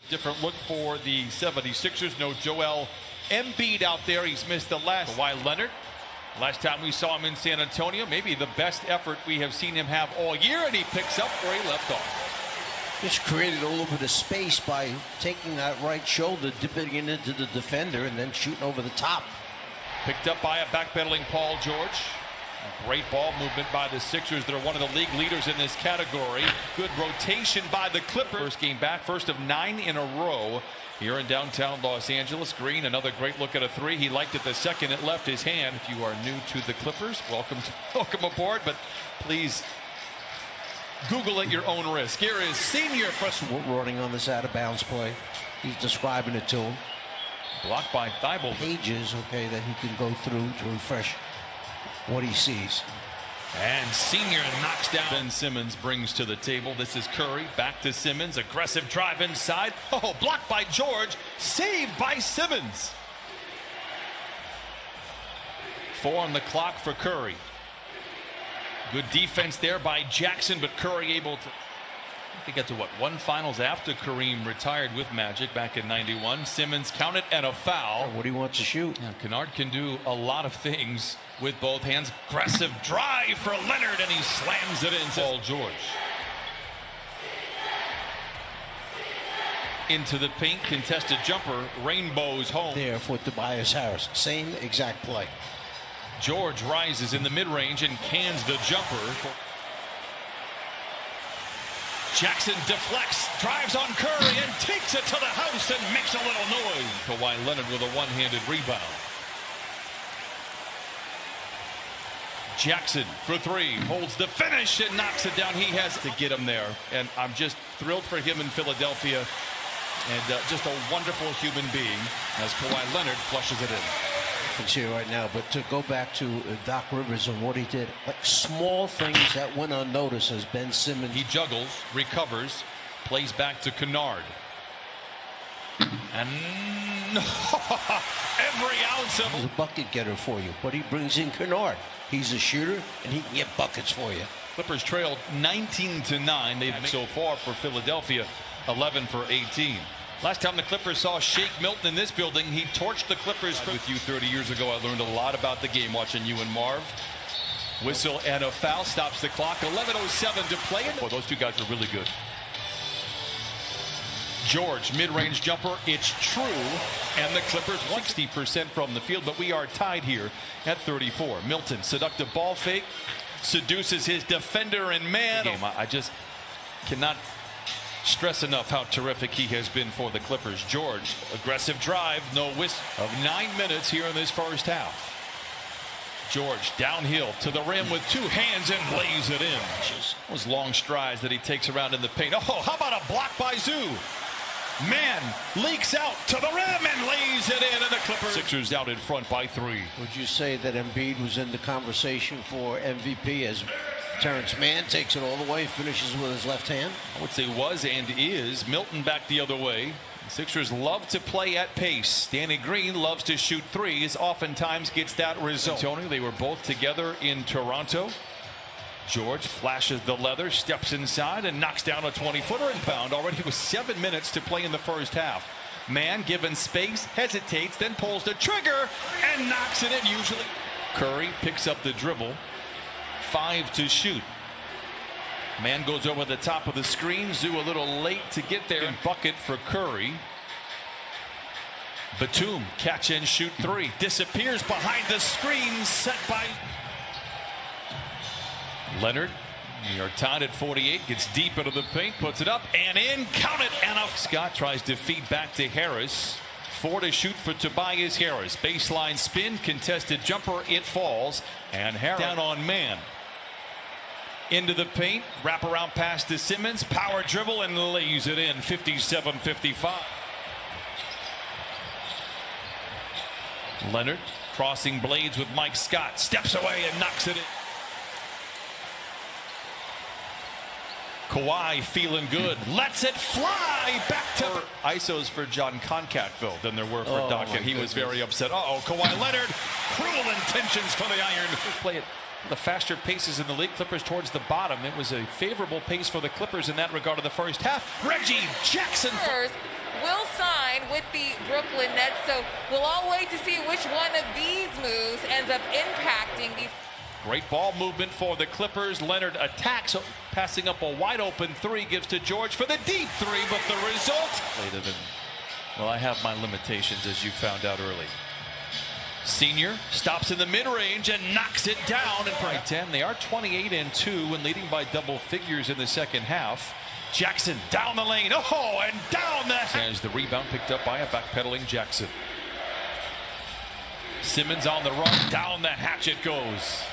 Different look for the 76ers. No Joel Embiid out there. He's missed the last. Kawhi Leonard. Last time we saw him in San Antonio, maybe the best effort we have seen him have all year, and he picks up where he left off. Just created a little bit of space by taking that right shoulder, dipping it into the defender, and then shooting over the top. Picked up by a backpedaling Paul George. A great ball movement by the Sixers. They're one of the league leaders in this category. Good rotation by the Clippers. First game back, first of 9 in a row here in downtown Los Angeles. Green, another great look at a three. He liked it the second it left his hand. If you are new to the Clippers, welcome aboard, but please Google at your own risk. Here is senior freshman running on this out-of-bounds play. He's describing it to him. Blocked by Thibault. Pages, okay, that he can go through to refresh what he sees. And senior knocks down. Ben Simmons brings to the table. This is Curry. Back to Simmons. Aggressive drive inside. Oh, blocked by George. Saved by Simmons. 4 on the clock for Curry. Good defense there by Jackson, but Curry able to. They get to one finals after Kareem retired with Magic back in '91. Simmons counted and a foul. What do you want to shoot? Yeah, Kennard can do a lot of things with both hands. Aggressive drive for Leonard, and he slams it in. Paul George into the paint, contested jumper, rainbows home. There for Tobias Harris, same exact play. George rises in the mid-range and cans the jumper. Jackson deflects, drives on Curry, and takes it to the house and makes a little noise. Kawhi Leonard with a one-handed rebound. Jackson for three, holds the finish and knocks it down. He has to get him there, and I'm just thrilled for him in Philadelphia, and just a wonderful human being as Kawhi Leonard flushes it in. Here right now, but to go back to Doc Rivers and what he did, like small things that went unnoticed as Ben Simmons. He juggles, recovers, plays back to Kennard, and every ounce of. He's a bucket getter for you, but he brings in Kennard. He's a shooter, and he can get buckets for you. Clippers trailed 19-9. They've made so far for Philadelphia, 11 for 18. Last time the Clippers saw Shake Milton in this building, he torched the Clippers. With you 30 years ago, I learned a lot about the game watching you and Marv. Whistle and a foul stops the clock. 11:07 to play. Well, those two guys are really good. George, mid-range jumper. It's true. And the Clippers 60% from the field, but we are tied here at 34. Milton, seductive ball fake, seduces his defender and man. I just cannot stress enough how terrific he has been for the Clippers. George, aggressive drive, no whist of 9 minutes here in this first half. George downhill to the rim with two hands and lays it in. Those long strides that he takes around in the paint. Oh, how about a block by Zoo? Man leaks out to the rim and lays it in, and the Clippers. Sixers out in front by 3. Would you say that Embiid was in the conversation for MVP as Terrence Mann takes it all the way, finishes with his left hand? I would say was and is. Milton back the other way. The Sixers love to play at pace. Danny Green loves to shoot threes, oftentimes gets that result. Tony, they were both together in Toronto. George flashes the leather, steps inside, and knocks down a 20-footer inbound. Already with 7 minutes to play in the first half. Mann, given space, hesitates, then pulls the trigger and knocks it in usually. Curry picks up the dribble. 5 to shoot. Mann goes over the top of the screen. Zoo a little late to get there. And bucket for Curry. Batum, catch and shoot 3. Disappears behind the screen set by Leonard. You're tied at 48. Gets deep into the paint. Puts it up and in. Count it. And up. Scott tries to feed back to Harris. 4 to shoot for Tobias Harris. Baseline spin. Contested jumper. It falls. And Harris down on Mann. Into the paint, wrap around pass to Simmons, power dribble and lays it in. 57-55. Leonard crossing blades with Mike Scott, steps away and knocks it in. Kawhi feeling good, lets it fly back to ISOs for John Concatville than there were for Doc, and he was very upset. Kawhi Leonard, cruel intentions for the Iron. Play it. The faster paces in the league. Clippers towards the bottom. It was a favorable pace for the Clippers in that regard in the first half. Reggie Jackson will sign with the Brooklyn Nets. So we'll all wait to see which one of these moves ends up impacting these. Great ball movement for the Clippers. Leonard attacks, passing up a wide open three, gives to George for the deep three, but the result. Well, I have my limitations, as you found out early. Senior stops in the mid-range and knocks it down. And by 10, they are 28-2 and leading by double figures in the second half. Jackson down the lane, oh, and down the. As the rebound picked up by a backpedaling Jackson. Simmons on the run, down the hatch it goes.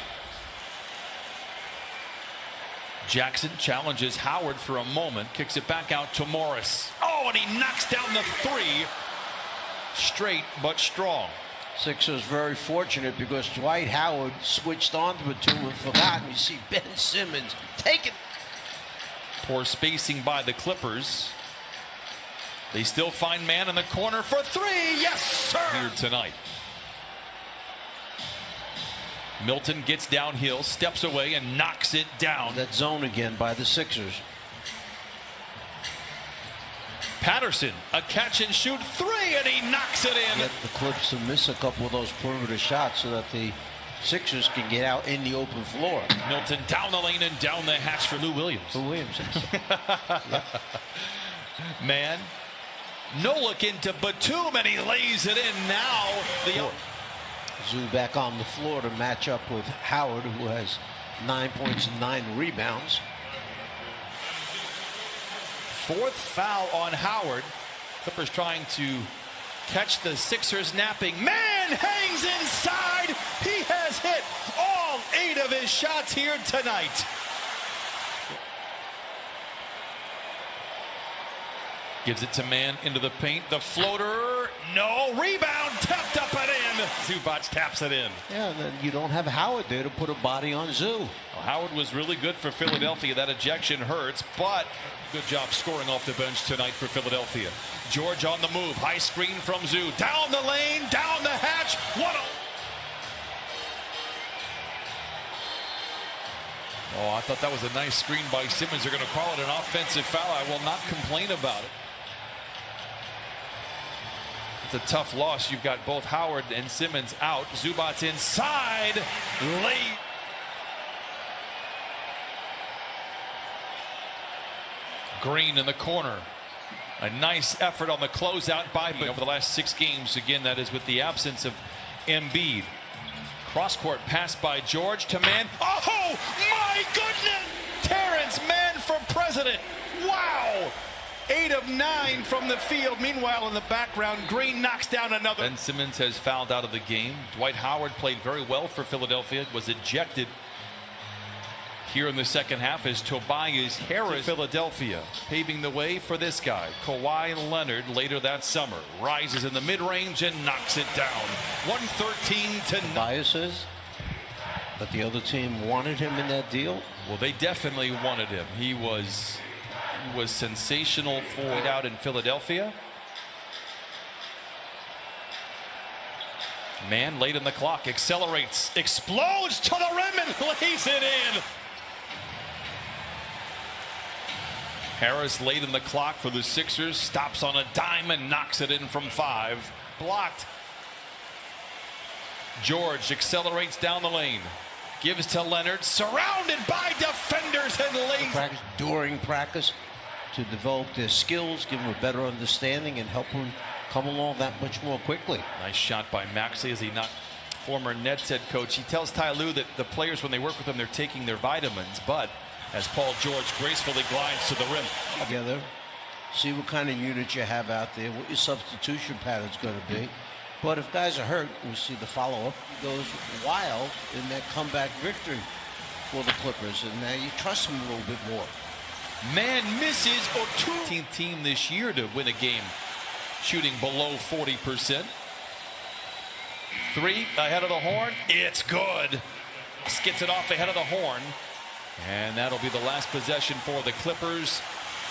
Jackson challenges Howard for a moment, kicks it back out to Morris. Oh, and he knocks down the three. Straight but strong. Sixers very fortunate because Dwight Howard switched on to Batum and forgot. And you see Ben Simmons take it. Poor spacing by the Clippers. They still find man in the corner for three. Yes, sir. Here tonight. Milton gets downhill, steps away, and knocks it down. That zone again by the Sixers. Patterson, a catch and shoot three, and he knocks it in. Get the Clips to miss a couple of those perimeter shots so that the Sixers can get out in the open floor. Milton down the lane and down the hatch for Lou Williams. Lou Williams. Yep. Man, no look into Batum, and he lays it in. Now the. Zoo back on the floor to match up with Howard, who has 9 points and 9 rebounds. Fourth foul on Howard. Clippers trying to catch the Sixers napping. Man hangs inside. He has hit all 8 of his shots here tonight. Gives it to man into the paint. The floater, no. Rebound, tapped up and in. Zubac taps it in. Yeah, and then you don't have Howard there to put a body on Zoo. Well, Howard was really good for Philadelphia. That ejection hurts, but good job scoring off the bench tonight for Philadelphia. George on the move. High screen from Zoo. Down the lane, down the hatch. Oh, I thought that was a nice screen by Simmons. They're going to call it an offensive foul. I will not complain about it. It's a tough loss. You've got both Howard and Simmons out. Zubac inside late. Green in the corner. A nice effort on the closeout by over the last 6 games. Again, that is with the absence of Embiid. Cross-court pass by George to man. Oh, my goodness! Terrence Mann for president. Wow! 8 of 9 from the field. Meanwhile, in the background, Green knocks down another. Ben Simmons has fouled out of the game. Dwight Howard played very well for Philadelphia. Was ejected here in the second half as Tobias Harris. Philadelphia paving the way for this guy. Kawhi Leonard later that summer rises in the mid-range and knocks it down. 113-9. Tobias is, but the other team wanted him in that deal. Well, they definitely wanted him. He was sensational for out in Philadelphia. Man late in the clock, accelerates, explodes to the rim and lays it in. Harris late in the clock for the Sixers, stops on a dime and knocks it in from 5. Blocked. George accelerates down the lane. Gives to Leonard, surrounded by defenders and lays. During practice to develop their skills, give them a better understanding, and help them come along that much more quickly. Nice shot by Maxey as he knocked former Nets head coach. He tells Ty Lue that the players, when they work with him, they're taking their vitamins. But as Paul George gracefully glides to the rim. Together, see what kind of unit you have out there, what your substitution pattern's going to be. But if guys are hurt, we see the follow-up goes wild in that comeback victory for the Clippers, and now you trust them a little bit more. Man misses a 15th team this year to win a game shooting below 40%. 3 ahead of the horn. It's good. Skits it off ahead of the horn. And that'll be the last possession for the Clippers.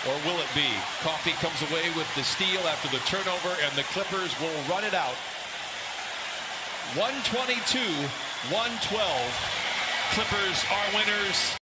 Or will it be? Coffee comes away with the steal after the turnover, and the Clippers will run it out. 122-112. Clippers are winners.